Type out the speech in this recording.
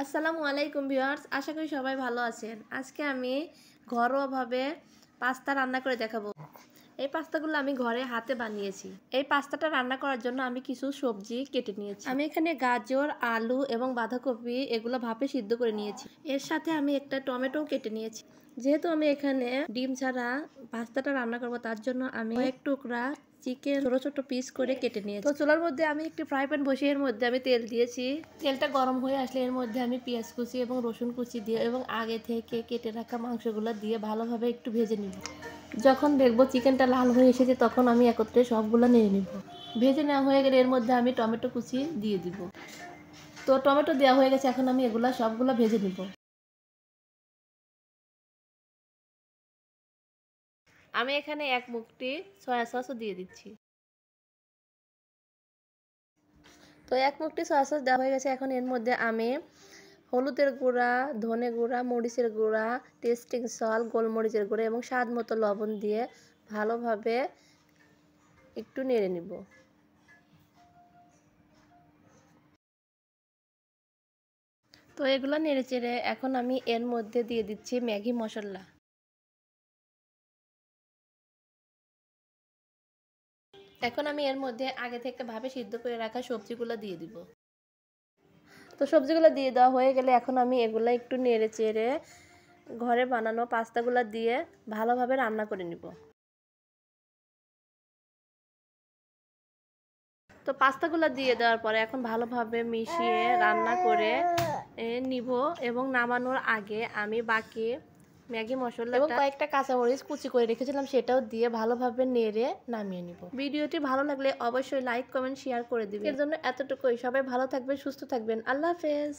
আসসালামু আলাইকুম ভিউয়ার্স, আশা করি সবাই ভালো আছেন। আজকে আমি ঘরোয়াভাবে পাস্তা রান্না করে দেখাবো। এই পাস্তাগুলো আমি ঘরে হাতে বানিয়েছি। এই পাস্তাটা রান্না করার জন্য আমি কিছু সবজি কেটে নিয়েছি। আমি এখানে গাজর, আলু এবং বাঁধাকপি এগুলো ভাপে সিদ্ধ করে নিয়েছি। এর সাথে আমি একটা টমেটো কেটে নিয়েছি। যেহেতু আমি এখানে ডিম ছাড়া পাস্তাটা রান্না করবো, তার জন্য আমি এক টুকরা চিকেন ছোট ছোট পিস করে কেটে নিয়েছি। তো চুলার মধ্যে আমি একটি ফ্রাই প্যান বসিয়ে এর মধ্যে আমি তেল দিয়েছি। তেলটা গরম হয়ে আসলে এর মধ্যে আমি পেঁয়াজ কুচি এবং রসুন কুচি দিয়ে এবং আগে থেকে কেটে রাখা মাংসগুলো দিয়ে ভালোভাবে একটু ভেজে নিব। যখন দেখবো চিকেনটা লাল হয়ে এসেছে তখন আমি একত্রে সবগুলো নেড়ে নিব। ভেজে নেওয়া হয়ে গেলে এর মধ্যে আমি টমেটো কুচি দিয়ে দিব। তো টমেটো দেওয়া হয়ে গেছে, এখন আমি এগুলা সবগুলো ভেজে নিব। আমি এখানে এক মুঠি সয়া সসও দিয়ে দিচ্ছি। তো এক মুঠি সয়া সস দেওয়া হয়ে গেছে, এখন এর মধ্যে আমি হলুদের গুঁড়া, ধনে গুঁড়া, মরিচের গুঁড়া, টেস্টিং সল্ট, গোলমরিচের গুঁড়া এবং স্বাদ মতো লবণ দিয়ে ভালোভাবে একটু নেড়ে নিব। তো এগুলো নেড়ে চেড়ে এখন আমি এর মধ্যে দিয়ে দিচ্ছি ম্যাগি মশলা। এখন আমি এর মধ্যে আগে থেকে ভাবে সিদ্ধ করে রাখা সবজিগুলো দিয়ে দিব। তো সবজিগুলো দিয়ে দেওয়া হয়ে গেলে এখন আমি এগুলো একটু নেড়ে চেড়ে ঘরে বানানো পাস্তাগুলো দিয়ে ভালোভাবে রান্না করে নিব। তো পাস্তাগুলো দিয়ে দেওয়ার পরে এখন ভালোভাবে মিশিয়ে রান্না করে নিব এবং নামানোর আগে আমি বাকি ম্যাগি মশলা এবং কয়েকটা কাঁচামরিচ কুচি করে রেখেছিলাম সেটাও দিয়ে ভালোভাবে নেড়ে নামিয়ে নিব। ভিডিওটি ভালো লাগলে অবশ্যই লাইক, কমেন্ট, শেয়ার করে দিবেন। এর জন্য এতটুকুই। সবাই ভালো থাকবেন, সুস্থ থাকবেন। আল্লাহ হাফেজ।